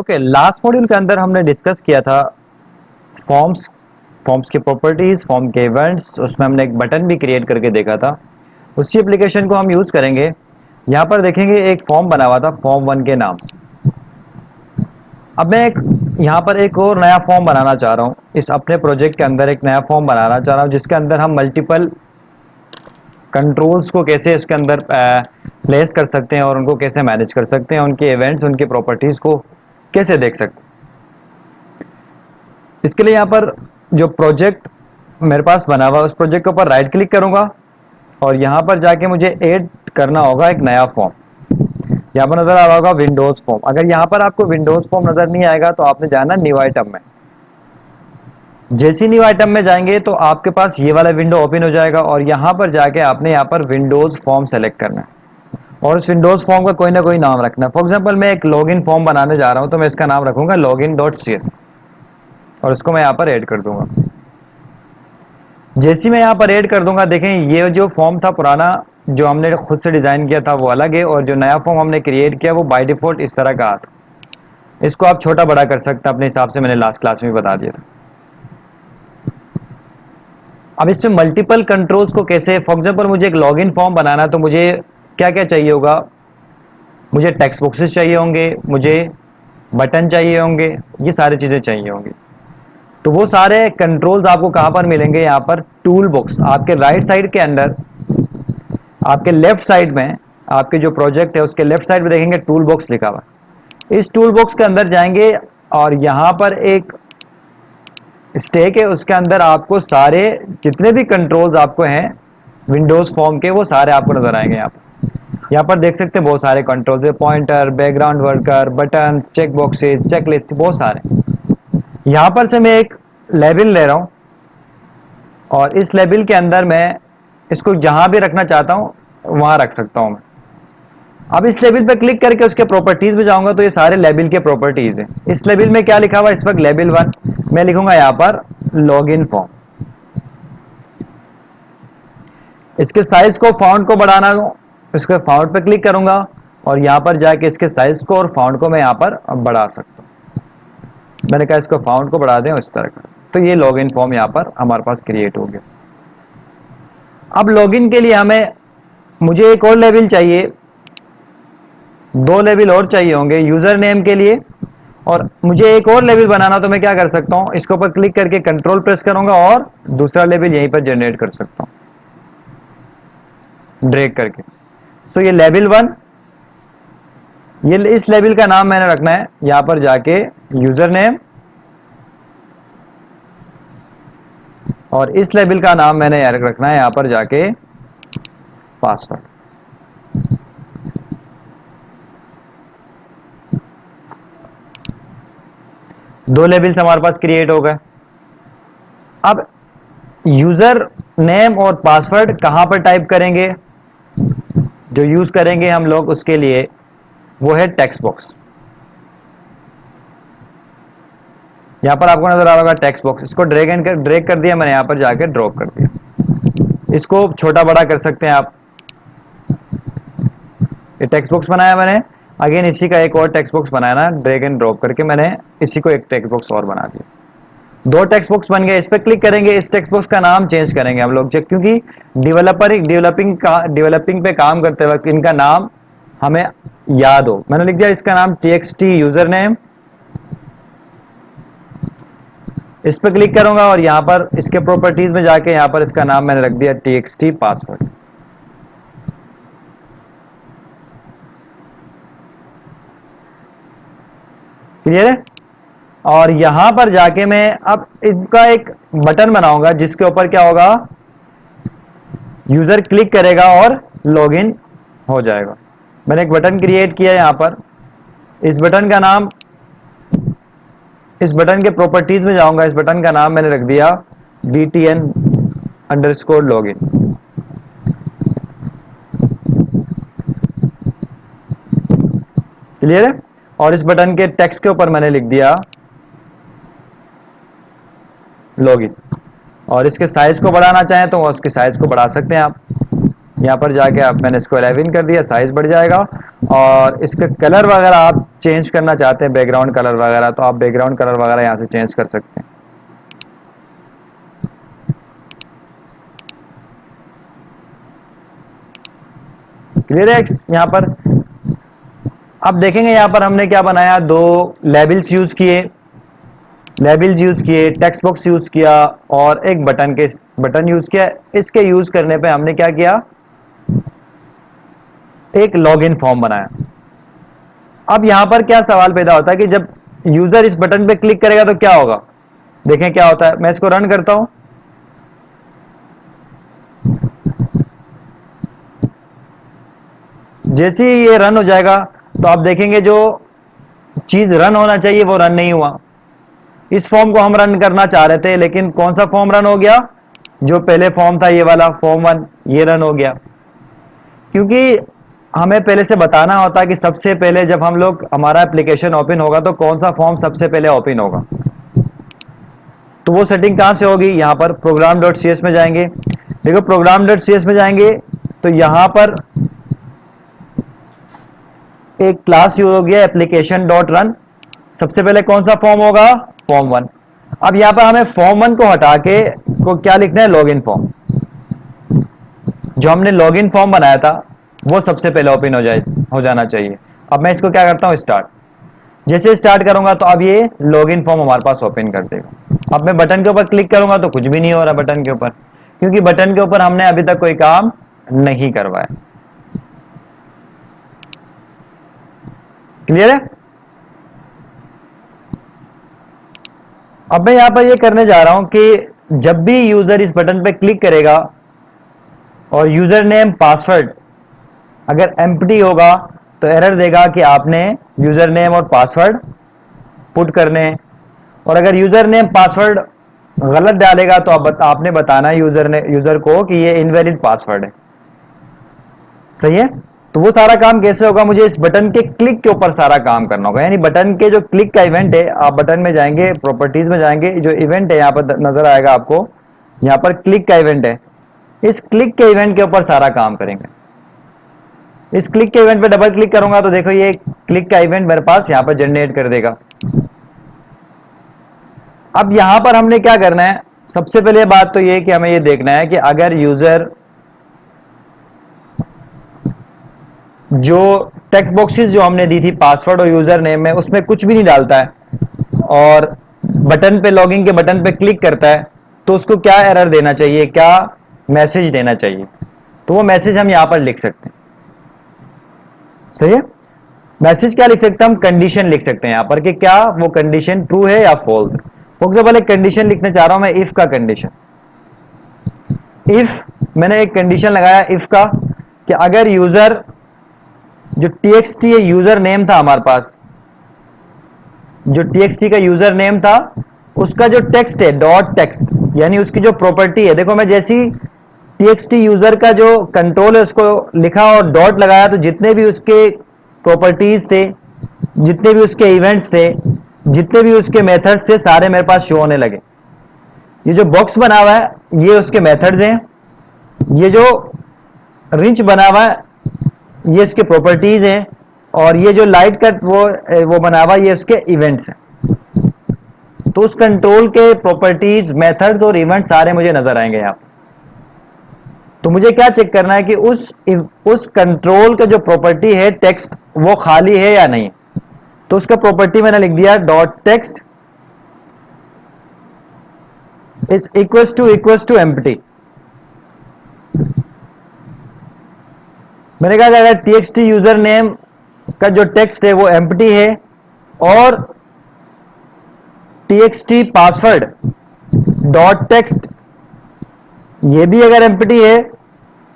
Okay, last module के अंदर हमने डिस्कस किया था फॉर्म्स फॉर्म्स की प्रॉपर्टीज, फॉर्म के इवेंट्स। उसमें हमने एक बटन भी क्रिएट करके देखा था। उसी एप्लीकेशन को हम यूज करेंगे। यहाँ पर देखेंगे एक फॉर्म बना हुआ था फॉर्म वन के नाम से। अब मैं एक यहाँ पर एक और नया फॉर्म बनाना चाह रहा हूँ। इस अपने प्रोजेक्ट के अंदर एक नया फॉर्म बनाना चाह रहा हूँ जिसके अंदर हम मल्टीपल कंट्रोल्स को कैसे उसके अंदर प्लेस कर सकते हैं और उनको कैसे मैनेज कर सकते हैं, उनके इवेंट्स, उनकी प्रॉपर्टीज को कैसे देख सकते हैं। इसके लिए यहाँ पर जो प्रोजेक्ट मेरे पास बना हुआ है उस प्रोजेक्ट के ऊपर राइट क्लिक करूंगा और यहाँ पर जाके मुझे ऐड करना होगा एक नया फॉर्म। यहाँ पर नजर आ रहा होगा विंडोज फॉर्म। अगर यहाँ पर आपको विंडोज फॉर्म नजर नहीं आएगा तो आपने जाना न्यू आइटम में। जैसे न्यू आइटम में जाएंगे तो आपके पास ये वाला विंडो ओपन हो जाएगा और यहाँ पर जाके आपने यहाँ पर विंडोज फॉर्म सेलेक्ट करना है और इस विंडोज फॉर्म का कोई ना कोई नाम रखना है। फॉर एग्जाम्पल मैं एक लॉगिन फॉर्म बनाने जा रहा हूँ तो मैं इसका नाम रखूंगा लॉगिन डॉट सी एस और इसको मैं यहाँ पर ऐड कर दूंगा। जैसे मैं यहाँ पर ऐड कर दूंगा, देखें ये जो फॉर्म था पुराना जो हमने खुद से डिजाइन किया था वो अलग है और जो नया फॉर्म हमने क्रिएट किया वो बाय डिफॉल्ट इस तरह का आता। इसको आप छोटा बड़ा कर सकते हैं अपने हिसाब से, मैंने लास्ट क्लास में बता दिया था। अब इसमें मल्टीपल कंट्रोल्स को कैसे, फॉर एग्जाम्पल मुझे एक लॉगिन फॉर्म बनाना तो मुझे क्या क्या चाहिए होगा। मुझे टेक्स्ट बॉक्सेस चाहिए होंगे, मुझे बटन चाहिए होंगे, ये सारी चीजें चाहिए होंगी। तो वो सारे कंट्रोल्स आपको कहां पर मिलेंगे, यहाँ पर टूल बॉक्स आपके राइट साइड के अंदर, आपके लेफ्ट साइड में, आपके जो प्रोजेक्ट है उसके लेफ्ट साइड में देखेंगे टूल बॉक्स लिखा हुआ है। इस टूल बॉक्स के अंदर जाएंगे और यहां पर एक स्टेक है, उसके अंदर आपको सारे जितने भी कंट्रोल्स आपको हैं विंडोज फॉर्म के वो सारे आपको नजर आएंगे। यहाँ पर देख सकते हैं बहुत सारे कंट्रोल्स है, pointer, background worker, button, check boxes, check list, बहुत सारे। यहाँ पर से मैं एक लेबल ले रहा हूँ और इस लेबल के अंदर मैं इसको जहां भी रखना चाहता हूं वहां रख सकता हूं मैं। अब इस लेबल पर क्लिक करके उसके प्रॉपर्टीज में जाऊंगा तो ये सारे लेबल के प्रॉपर्टीज हैं। इस लेबल में क्या लिखा हुआ इस वक्त, लेबल वन मैं लिखूंगा यहाँ पर लॉगिन फॉर्म। इसके साइज को, फाउंट को बढ़ाना हो, इसके फाउंट पर क्लिक करूंगा और यहाँ पर जाके इसके साइज को और फाउंट को मैं यहाँ पर बढ़ा सकता हूँ। मैंने कहा इसको फाउंट को बढ़ा दें इस तरह का, तो ये लॉगिन फॉर्म यहाँ पर हमारे पास क्रिएट हो गया। अब लॉगिन के लिए मुझे एक और लेवल चाहिए, दो लेवल और चाहिए होंगे यूजर नेम के लिए। और मुझे एक और लेवल बनाना तो मैं क्या कर सकता हूं, इसके ऊपर क्लिक करके कंट्रोल प्रेस करूंगा और दूसरा लेवल यहीं पर जनरेट कर सकता हूं ड्रैग करके। तो ये लेवल वन, ये इस लेवल का नाम मैंने रखना है यहां पर जाके यूजर नेम और इस लेवल का नाम मैंने रखना है यहां पर जाके पासवर्ड। दो लेवल्स हमारे पास क्रिएट हो गए। अब यूजर नेम और पासवर्ड कहां पर टाइप करेंगे, जो यूज करेंगे हम लोग उसके लिए वो है टेक्स्ट बॉक्स। यहां पर आपको नजर आ रहा होगा टेक्स्ट बॉक्स, इसको ड्रैग कर दिया मैंने, यहां पर जाके ड्रॉप कर दिया। इसको छोटा बड़ा कर सकते हैं आप। ये टेक्स्ट बॉक्स बनाया मैंने, अगेन इसी का एक और टेक्स्ट बॉक्स बनाया ना, ड्रैग एंड ड्रॉप करके मैंने इसी को एक टेक्स्ट बॉक्स और बना दिया। दो टेक्स्ट बॉक्स बन गए। इस पर क्लिक करेंगे, इस टेक्स्ट बॉक्स का नाम चेंज करेंगे हम लोग क्योंकि डेवलपिंग पे काम करते वक्त इनका नाम हमें याद हो। मैंने लिख दिया इसका नाम txt यूजर नेम। इस पर क्लिक करूंगा और यहां पर इसके प्रॉपर्टीज में जाके यहां पर इसका नाम मैंने रख दिया txt पासवर्ड। क्लियर है। और यहां पर जाके मैं अब इसका एक बटन बनाऊंगा जिसके ऊपर क्या होगा, यूजर क्लिक करेगा और लॉगिन हो जाएगा। मैंने एक बटन क्रिएट किया यहां पर। इस बटन का नाम, इस बटन के प्रॉपर्टीज में जाऊंगा, इस बटन का नाम मैंने रख दिया btn_login। क्लियर है। और इस बटन के टेक्स्ट के ऊपर मैंने लिख दिया लॉगिन। और इसके साइज को बढ़ाना चाहें तो उसके साइज को बढ़ा सकते हैं आप। यहाँ पर जाके आप मैंने इसको 11 कर दिया, साइज बढ़ जाएगा। और इसका कलर वगैरह आप चेंज करना चाहते हैं, बैकग्राउंड कलर वगैरह, तो आप बैकग्राउंड कलर वगैरह यहाँ से चेंज कर सकते हैं। क्लियर है यहाँ पर? अब देखेंगे यहाँ पर हमने क्या बनाया, दो लेबल्स यूज किए, टेक्स्ट बॉक्स यूज किया और एक बटन यूज किया। इसके यूज करने पे हमने क्या किया, एक लॉगिन फॉर्म बनाया। अब यहां पर क्या सवाल पैदा होता है कि जब यूजर इस बटन पे क्लिक करेगा तो क्या होगा, देखें क्या होता है। मैं इसको रन करता हूं, जैसे ही ये रन हो जाएगा तो आप देखेंगे जो चीज रन होना चाहिए वो रन नहीं हुआ। इस फॉर्म को हम रन करना चाह रहे थे, लेकिन कौन सा फॉर्म रन हो गया, जो पहले फॉर्म था ये वाला फॉर्म 1, ये रन हो गया। क्योंकि हमें पहले से बताना होता है कि सबसे पहले जब हम लोग हमारा एप्लीकेशन ओपन होगा तो कौन सा फॉर्म सबसे पहले ओपन होगा। तो वो सेटिंग कहां से होगी, यहां पर program.cs में जाएंगे। देखो program.cs में जाएंगे तो यहां पर एक क्लास यूज हो गया एप्लीकेशन डॉट रन। सबसे पहले कौन सा फॉर्म होगा, फॉर्म 1। अब यहां पर हमें फॉर्म 1 को हटा के को क्या लिखना है, लॉगिन फॉर्म। जो हमने लॉगिन फॉर्म बनाया था वो सबसे पहले ओपन हो जाना चाहिए। अब मैं इसको क्या करता हूं, स्टार्ट। जैसे स्टार्ट करूंगा तो अब ये लॉगिन फॉर्म हमारे पास ओपन कर देगा। अब मैं बटन के ऊपर क्लिक करूंगा तो कुछ भी नहीं हो रहा बटन के ऊपर, क्योंकि बटन के ऊपर हमने अभी तक कोई काम नहीं करवाया। क्लियर है? अब मैं यहां पर ये करने जा रहा हूं कि जब भी यूजर इस बटन पे क्लिक करेगा और यूजर नेम पासवर्ड अगर एम्प्टी होगा तो एरर देगा कि आपने यूजर नेम और पासवर्ड पुट करने हैं। और अगर यूजर नेम पासवर्ड गलत डालेगा तो आपने बताना है यूजर को कि ये इनवैलिड पासवर्ड है। सही है? तो वो सारा काम कैसे होगा, मुझे इस बटन के क्लिक के ऊपर सारा काम करना होगा। यानी बटन के जो क्लिक का इवेंट है, आप बटन में जाएंगे, प्रॉपर्टीज में जाएंगे, जो इवेंट है यहां पर नजर आएगा आपको, यहां पर क्लिक का इवेंट है। इस क्लिक के इवेंट के ऊपर सारा काम करेंगे। इस क्लिक के इवेंट पे डबल क्लिक करूंगा तो देखो ये क्लिक का इवेंट मेरे पास यहां पर जनरेट कर देगा। अब यहां पर हमने क्या करना है, सबसे पहले बात तो ये कि हमें ये देखना है कि अगर यूजर जो टेक्स्ट बॉक्सेस जो हमने दी थी पासवर्ड और यूजर नेम में, उसमें कुछ भी नहीं डालता है और बटन पे, लॉगिन के बटन पे क्लिक करता है, तो उसको क्या एरर देना चाहिए, क्या मैसेज देना चाहिए। तो वो मैसेज हम यहां पर लिख सकते हैं। सही है? मैसेज क्या लिख सकते हैं हम, कंडीशन लिख सकते हैं यहां पर कि क्या वो कंडीशन ट्रू है या फॉल्स। फॉर एग्जाम्पल एक कंडीशन लिखने चाह रहा हूं मैं, इफ का कंडीशन। इफ मैंने एक कंडीशन लगाया इफ का कि अगर यूजर जो टीएक्सटी यूजर नेम था हमारे पास, जो टीएक्सटी का यूजर नेम था, उसका जो टेक्स्ट है डॉट टेक्स्ट, यानी उसकी जो प्रॉपर्टी है, देखो मैं जैसी टीएक्सटी यूजर का जो कंट्रोल है उसको लिखा और डॉट लगाया तो जितने भी उसके प्रॉपर्टीज थे, जितने भी उसके इवेंट्स थे, जितने भी उसके मेथड्स थे, सारे मेरे पास शो होने लगे। ये जो बॉक्स बना हुआ है ये उसके मेथड्स हैं, ये जो रिंच बना हुआ है ये इसके प्रॉपर्टीज हैं, और ये जो लाइट कट वो बना हुआ ये उसके इवेंट्स हैं। तो उस कंट्रोल के प्रॉपर्टीज, मेथड्स और इवेंट्स सारे मुझे नजर आएंगे यहां पर। तो मुझे क्या चेक करना है कि उस कंट्रोल का जो प्रॉपर्टी है टेक्स्ट, वो खाली है या नहीं। तो उसका प्रॉपर्टी मैंने लिख दिया dot text is equals to empty. मैंने कहा कि अगर टीएक्सटी यूजर नेम का जो टेक्स्ट है वो एम्प्टी है और टीएक्सटी पासवर्ड डॉट टेक्स्ट ये भी अगर एम्प्टी है,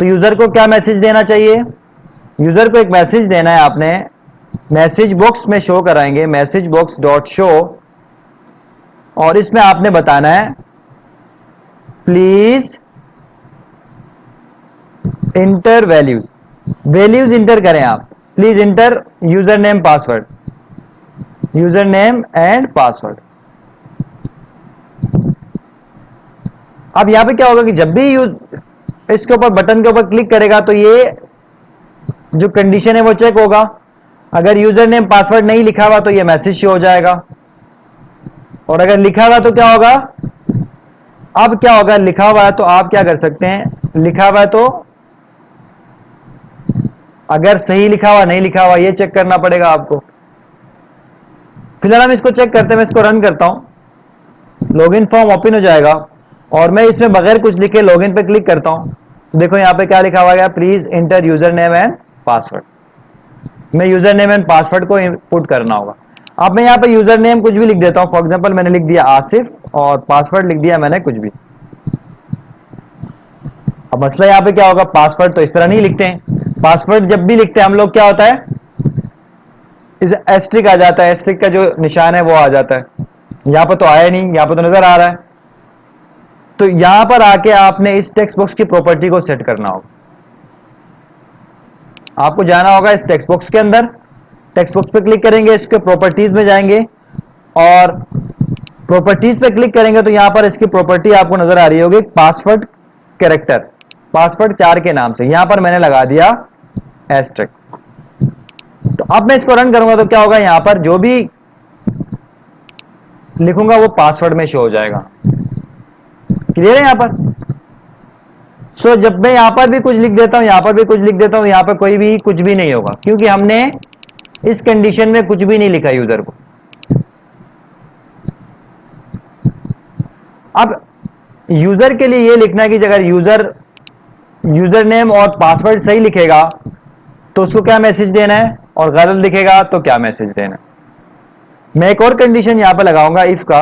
तो यूजर को क्या मैसेज देना चाहिए, यूजर को एक मैसेज देना है आपने, मैसेज बॉक्स में शो कराएंगे, मैसेज बॉक्स डॉट शो, और इसमें आपने बताना है please inter values, values inter करें आप, please inter user name password, user name and password. अब यहां पे क्या होगा कि जब भी इसके ऊपर बटन के ऊपर क्लिक करेगा तो ये जो कंडीशन है वो चेक होगा। अगर यूजर नेम पासवर्ड नहीं लिखा हुआ तो ये मैसेज शो हो जाएगा, और अगर लिखा हुआ तो क्या होगा, अब क्या होगा, लिखा हुआ है तो आप क्या कर सकते हैं, लिखा हुआ है तो अगर सही लिखा हुआ नहीं लिखा हुआ ये चेक करना पड़ेगा आपको। फिलहाल हम इसको चेक करते हैं, मैं इसको रन करता हूं, लॉगिन फॉर्म ओपन हो जाएगा और मैं इसमें बगैर कुछ लिखे लॉगिन पे क्लिक करता हूं। देखो यहां पे क्या लिखा हुआ है, please inter user name and password. मैं यूजर नेम एंड पासवर्ड को इनपुट करना होगा। अब मैं यहाँ पे यूजर नेम कुछ भी लिख देता हूं, फॉर एग्जांपल मैंने लिख दिया आसिफ और पासवर्ड लिख दिया मैंने कुछ भी। अब मसला यहाँ पे क्या होगा, पासवर्ड तो इस तरह नहीं लिखते हैं, पासवर्ड जब भी लिखते हैं हम लोग क्या होता है, इस एस्ट्रिक आ जाता है, एस्ट्रिक का जो निशान है वो आ जाता है। यहां पर तो आया नहीं, यहां पर तो नजर आ रहा है। तो यहां पर आके आपने इस टेक्स्ट बॉक्स की प्रॉपर्टी को सेट करना होगा। आपको जाना होगा इस टेक्स्ट बॉक्स के अंदर, टेक्स्ट बॉक्स पे क्लिक करेंगे, इसके प्रॉपर्टीज में जाएंगे और प्रॉपर्टीज पे क्लिक करेंगे तो यहां पर इसकी प्रॉपर्टी आपको नजर आ रही होगी, पासवर्ड कैरेक्टर, पासवर्ड 4 के नाम से, यहां पर मैंने लगा दिया एस्ट्रिक। तो अब मैं इसको रन करूंगा तो क्या होगा, यहां पर जो भी लिखूंगा वो पासवर्ड में शो हो जाएगा। क्लियर है यहां पर? सो जब मैं यहां पर भी कुछ लिख देता हूं, यहां पर भी कुछ लिख देता हूं, यहां पर कोई भी कुछ भी नहीं होगा, क्योंकि हमने इस कंडीशन में कुछ भी नहीं लिखा यूजर को। अब यूजर के लिए ये लिखना है कि अगर यूजर नेम और पासवर्ड सही लिखेगा तो उसको क्या मैसेज देना है, और गलत लिखेगा तो क्या मैसेज देना है। मैं एक और कंडीशन यहां पर लगाऊंगा इफ का,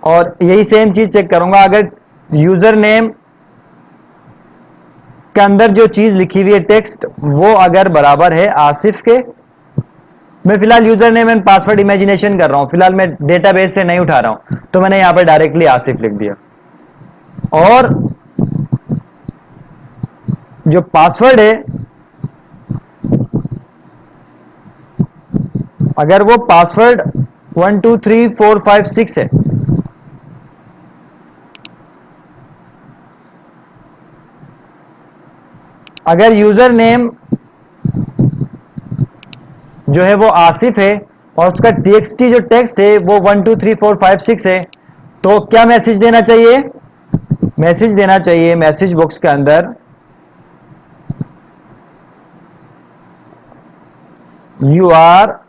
और यही सेम चीज चेक करूंगा, अगर यूजर नेम के अंदर जो चीज लिखी हुई है टेक्स्ट वो अगर बराबर है आसिफ के, मैं फिलहाल user name and password imagination कर रहा हूं, फिलहाल मैं डेटाबेस से नहीं उठा रहा हूं, तो मैंने यहां पर डायरेक्टली आसिफ लिख दिया, और जो पासवर्ड है अगर वो पासवर्ड 1 2 3 4 5 6 है, अगर यूजर नेम जो है वो आसिफ है और उसका टीएक्सटी जो टेक्स्ट है वो 1 2 3 4 5 6 है, तो क्या मैसेज देना चाहिए, मैसेज देना चाहिए मैसेज बॉक्स के अंदर you are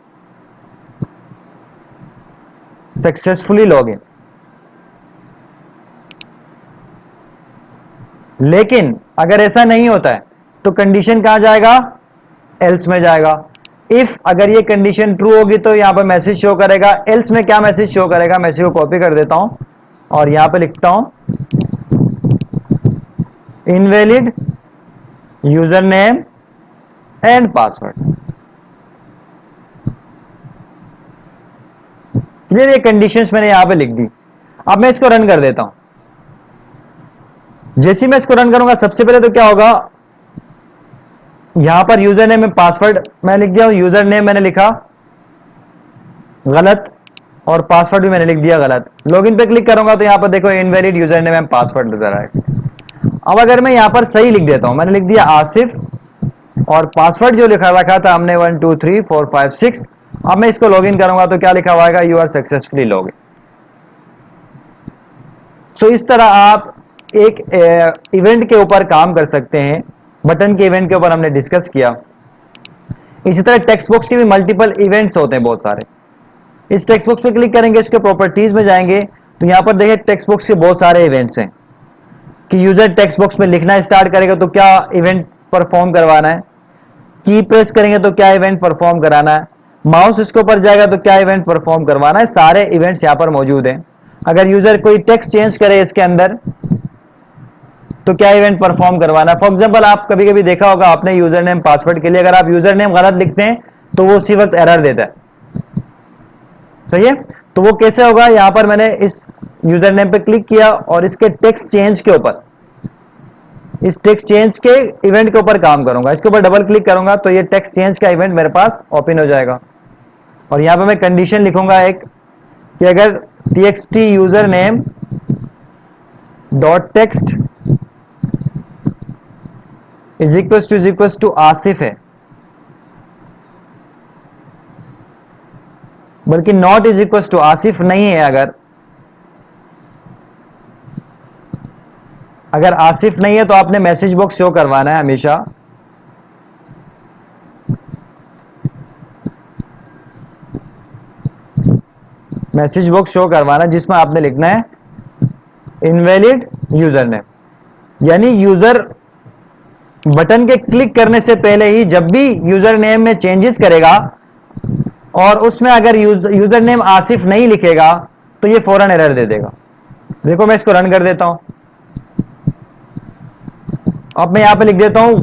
successfully log in. लेकिन अगर ऐसा नहीं होता है तो कंडीशन कहां जाएगा, एल्स में जाएगा। इफ अगर ये कंडीशन ट्रू होगी तो यहां पर मैसेज शो करेगा, एल्स में क्या मैसेज शो करेगा, मैं इसी को कॉपी कर देता हूं और यहां पर लिखता हूं invalid user name and password. ये कंडीशंस मैंने यहां पे लिख दी। अब मैं इसको रन कर देता हूं। जैसे ही मैं इसको रन करूंगा सबसे पहले तो क्या होगा, यहां पर यूजर नेम में पासवर्ड मैं लिख दिया, यूजर नेम मैंने लिखा गलत और पासवर्ड भी मैंने लिख दिया गलत। लॉगिन पे क्लिक करूंगा तो यहां पर देखो invalid user name and password नजर आएगा। अब अगर मैं यहां पर सही लिख देता हूं, मैंने लिख दिया आसिफ और पासवर्ड जो लिखा रखा था हमने 1 2 3 4 5 6, अब मैं इसको लॉगिन करूंगा तो क्या लिखा हुआ है, यू आर सक्सेसफुली लॉगिन। सो इस तरह आप एक इवेंट के ऊपर काम कर सकते हैं, बटन के इवेंट के ऊपर हमने डिस्कस किया। इसी तरह टेक्स्ट बॉक्स के भी मल्टीपल इवेंट्स होते हैं बहुत सारे। इस टेक्स्ट बॉक्स पे क्लिक करेंगे, इसके प्रॉपर्टीज में जाएंगे तो यहां पर देखिए टेक्स्ट बॉक्स के बहुत सारे इवेंट्स हैं कि यूजर टेक्स्ट बॉक्स में लिखना स्टार्ट करेगा तो क्या इवेंट परफॉर्म करवाना है, की प्रेस करेंगे तो क्या इवेंट परफॉर्म कराना है, माउस इसके ऊपर जाएगा तो क्या इवेंट परफॉर्म करवाना है, सारे इवेंट्स यहां पर मौजूद हैं। अगर यूजर कोई टेक्स्ट चेंज करे इसके अंदर तो क्या इवेंट परफॉर्म करवाना है। फॉर एग्जांपल आप कभी कभी देखा होगा आपने यूजर नेम पासवर्ड के लिए अगर आप यूजर नेम गलत लिखते हैं तो वो उसी वक्त एरर देता है, सही है। तो वो कैसे होगा, यहां पर मैंने इस यूजर नेम पे क्लिक किया और इसके टेक्स्ट चेंज के ऊपर, इस टेक्स्ट चेंज के इवेंट के ऊपर काम करूंगा, इसके ऊपर डबल क्लिक करूंगा तो ये टेक्स्ट चेंज का इवेंट मेरे पास ओपन हो जाएगा। और यहां पे मैं कंडीशन लिखूंगा एक कि अगर txt user name dot text is equal to Asif है, बल्कि not is equal to Asif नहीं है। अगर आसिफ नहीं है तो आपने मैसेज बॉक्स शो करवाना है हमेशा। मैसेज बॉक्स शो करवाना जिसमें आपने लिखना है इनवैलिड यूजर नेम, यानी यूजर बटन के क्लिक करने से पहले ही जब भी यूजर नेम में चेंजेस करेगा और उसमें अगर यूजर नेम आसिफ नहीं लिखेगा तो ये फौरन एरर दे देगा। देखो मैं इसको रन कर देता हूं, अब मैं यहां पे लिख देता हूं,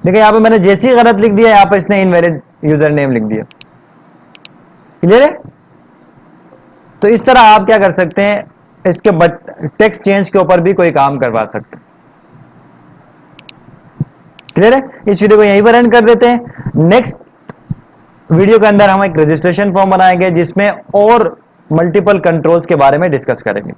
देखिए यहां पे मैंने जैसे ही गलत लिख दिया, यहां पे इसने इनवैलिड यूजर नेम लिख दिया। क्लियर है? तो इस तरह आप क्या कर सकते हैं, इसके टेक्स्ट चेंज के ऊपर भी कोई काम करवा सकते हैं। क्लियर है? इस वीडियो को यहीं पर एंड कर देते हैं। नेक्स्ट वीडियो के अंदर हम एक रजिस्ट्रेशन फॉर्म बनाएंगे जिसमें और मल्टीपल कंट्रोल्स के बारे में डिस्कस करेंगे।